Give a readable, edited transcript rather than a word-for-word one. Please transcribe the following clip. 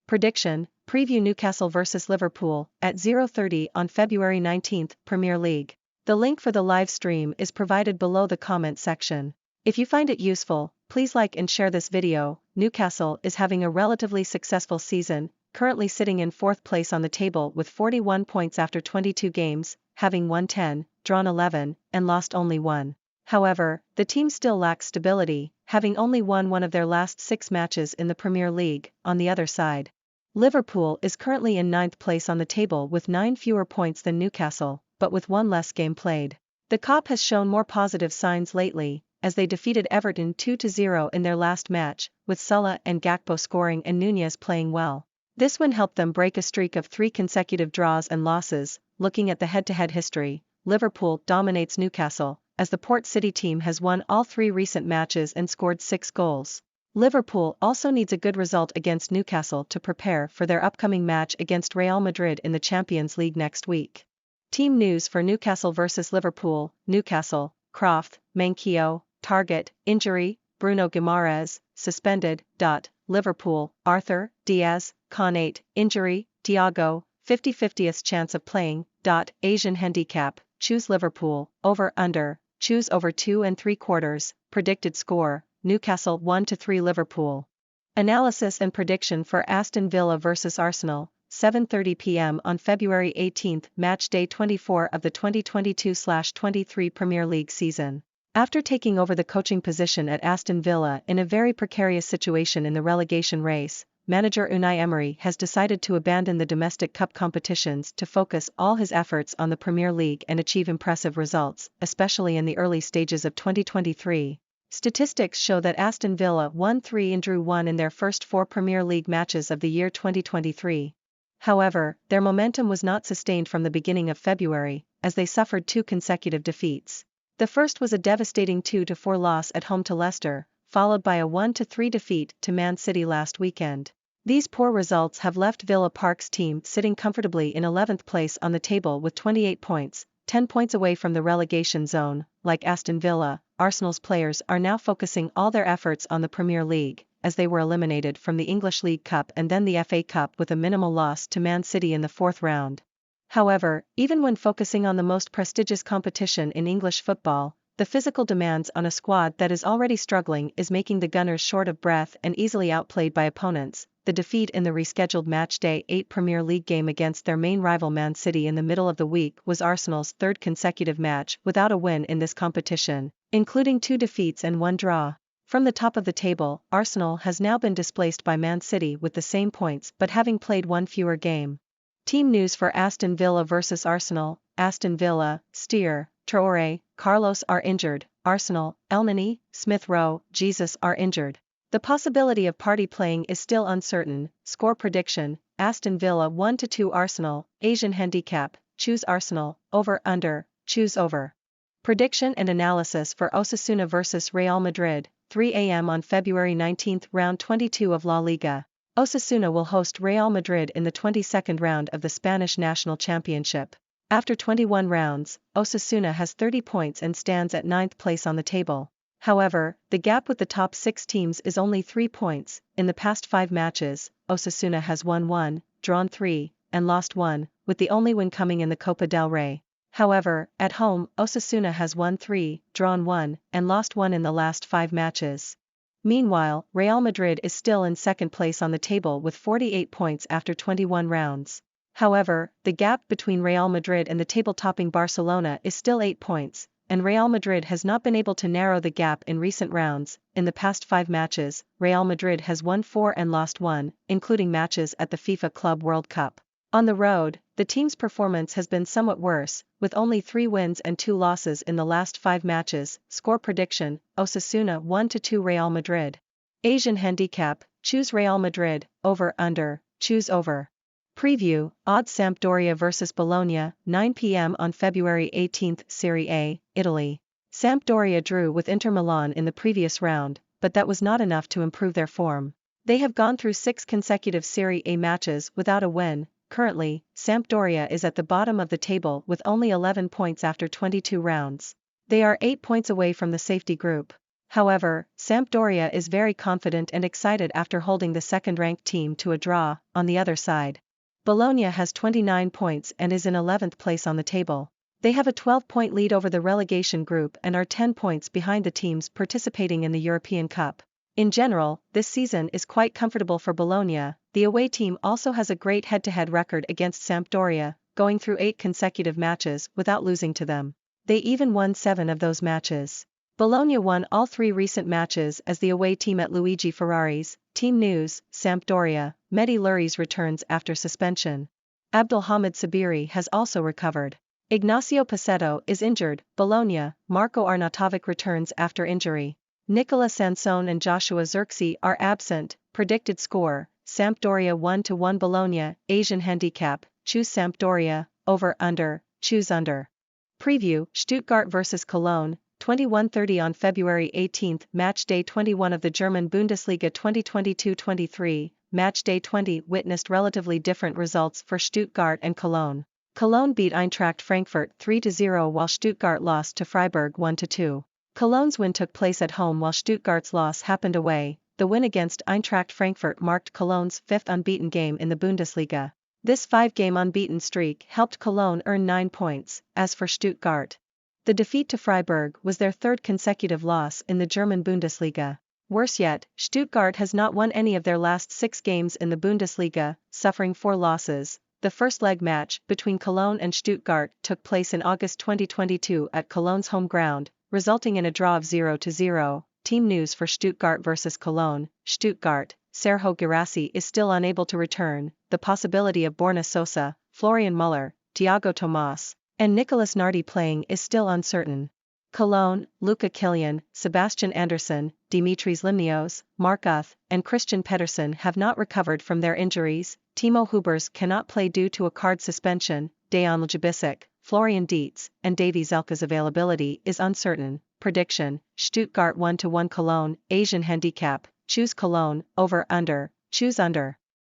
Prediction, preview Newcastle vs Liverpool, at 0:30 on February 19, Premier League. The link for the live stream is provided below the comment section. If you find it useful, please like and share this video. Newcastle is having a relatively successful season, currently sitting in 4th place on the table with 41 points after 22 games, having won 10, drawn 11, and lost only 1. However, the team still lacks stability, having only won one of their last 6 matches in the Premier League. On the other side, Liverpool is currently in 9th place on the table with 9 fewer points than Newcastle, but with 1 less game played. The COP has shown more positive signs lately, as they defeated Everton 2-0 in their last match, with Salah and Gakpo scoring and Nunez playing well. This win helped them break a streak of 3 consecutive draws and losses. Looking at the head-to-head history, Liverpool dominates Newcastle, as the Port City team has won all 3 recent matches and scored 6 goals. Liverpool also needs a good result against Newcastle to prepare for their upcoming match against Real Madrid in the Champions League next week. Team news for Newcastle vs Liverpool. Newcastle, Croft, Manquillo, target, injury, Bruno Guimaraes, suspended. Liverpool, Arthur, Diaz, Konate, injury, Thiago, 50/50th chance of playing. Asian handicap, choose Liverpool, over/under, choose over 2 3/4, predicted score, Newcastle 1-3 Liverpool. Analysis and prediction for Aston Villa vs Arsenal, 7:30 p.m. on February 18, match day 24 of the 2022/23 Premier League season. After taking over the coaching position at Aston Villa in a very precarious situation in the relegation race, manager Unai Emery has decided to abandon the domestic cup competitions to focus all his efforts on the Premier League and achieve impressive results, especially in the early stages of 2023. Statistics show that Aston Villa won 3 and drew 1 in their first 4 Premier League matches of the year 2023. However, their momentum was not sustained from the beginning of February, as they suffered 2 consecutive defeats. The first was a devastating 2-4 loss at home to Leicester, followed by a 1-3 defeat to Man City last weekend. These poor results have left Villa Park's team sitting comfortably in 11th place on the table with 28 points, 10 points away from the relegation zone. Like Aston Villa, Arsenal's players are now focusing all their efforts on the Premier League, as they were eliminated from the English League Cup and then the FA Cup with a minimal loss to Man City in the 4th round. However, even when focusing on the most prestigious competition in English football, the physical demands on a squad that is already struggling is making the Gunners short of breath and easily outplayed by opponents. The defeat in the rescheduled matchday 8 Premier League game against their main rival Man City in the middle of the week was Arsenal's 3rd consecutive match without a win in this competition, including 2 defeats and 1 draw. From the top of the table, Arsenal has now been displaced by Man City with the same points but having played 1 fewer game. Team news for Aston Villa vs Arsenal. Aston Villa, Steer, Traore, Carlos are injured. Arsenal, Elneny, Smith Rowe, Jesus are injured. The possibility of Partey playing is still uncertain. Score prediction, Aston Villa 1-2 Arsenal. Asian handicap, choose Arsenal, over/under, choose over. Prediction and analysis for Osasuna vs Real Madrid, 3 a.m. on February 19, round 22 of La Liga. Osasuna will host Real Madrid in the 22nd round of the Spanish National Championship. After 21 rounds, Osasuna has 30 points and stands at 9th place on the table. However, the gap with the top 6 teams is only 3 points. In the past 5 matches, Osasuna has won 1, drawn 3, and lost 1, with the only win coming in the Copa del Rey. However, at home, Osasuna has won 3, drawn 1, and lost 1 in the last 5 matches. Meanwhile, Real Madrid is still in 2nd place on the table with 48 points after 21 rounds. However, the gap between Real Madrid and the table-topping Barcelona is still 8 points, and Real Madrid has not been able to narrow the gap in recent rounds. In the past 5 matches, Real Madrid has won 4 and lost 1, including matches at the FIFA Club World Cup. On the road, the team's performance has been somewhat worse, with only 3 wins and 2 losses in the last 5 matches. Score prediction, Osasuna 1-2 Real Madrid. Asian handicap, choose Real Madrid, over/under, choose over. Preview, odds Sampdoria vs Bologna, 9 p.m. on February 18, Serie A, Italy. Sampdoria drew with Inter Milan in the previous round, but that was not enough to improve their form. They have gone through 6 consecutive Serie A matches without a win. Currently, Sampdoria is at the bottom of the table with only 11 points after 22 rounds. They are 8 points away from the safety group. However, Sampdoria is very confident and excited after holding the second-ranked team to a draw. On the other side, Bologna has 29 points and is in 11th place on the table. They have a 12-point lead over the relegation group and are 10 points behind the teams participating in the European Cup. In general, this season is quite comfortable for Bologna. The away team also has a great head-to-head record against Sampdoria, going through 8 consecutive matches without losing to them. They even won 7 of those matches. Bologna won all 3 recent matches as the away team at Luigi Ferrari's. Team news: Sampdoria, Mehdi Luri's returns after suspension. Abdelhamid Sabiri has also recovered. Ignacio Pacetto is injured. Bologna, Marco Arnautovic returns after injury. Nicola Sansone and Joshua Zirkzee are absent. Predicted score: Sampdoria 1-1 Bologna. Asian handicap: choose Sampdoria, over under, choose under. Preview: Stuttgart vs Cologne, 21:30 on February 18, match day 21 of the German Bundesliga 2022-23, match day 20 witnessed relatively different results for Stuttgart and Cologne. Cologne beat Eintracht Frankfurt 3-0 while Stuttgart lost to Freiburg 1-2. Cologne's win took place at home while Stuttgart's loss happened away. The win against Eintracht Frankfurt marked Cologne's 5th unbeaten game in the Bundesliga. This 5-game unbeaten streak helped Cologne earn 9 points. As for Stuttgart, the defeat to Freiburg was their 3rd consecutive loss in the German Bundesliga. Worse yet, Stuttgart has not won any of their last 6 games in the Bundesliga, suffering 4 losses. The first leg match between Cologne and Stuttgart took place in August 2022 at Cologne's home ground, resulting in a draw of 0-0. Team news for Stuttgart vs Cologne. Stuttgart, Sergio Guirassy is still unable to return. The possibility of Borna Sosa, Florian Müller, Thiago Tomas, and Nicolas Nardi playing is still uncertain. Cologne, Luka Kilian, Sebastian Andersson, Dimitris Limnios, Mark Uth, and Christian Pedersen have not recovered from their injuries. Timo Hubers cannot play due to a card suspension. Dejan Ljubicic, Florian Dietz, and Davy Zelka's availability is uncertain. Prediction: Stuttgart 1-1 Cologne. Asian handicap: choose Cologne, over under, choose under.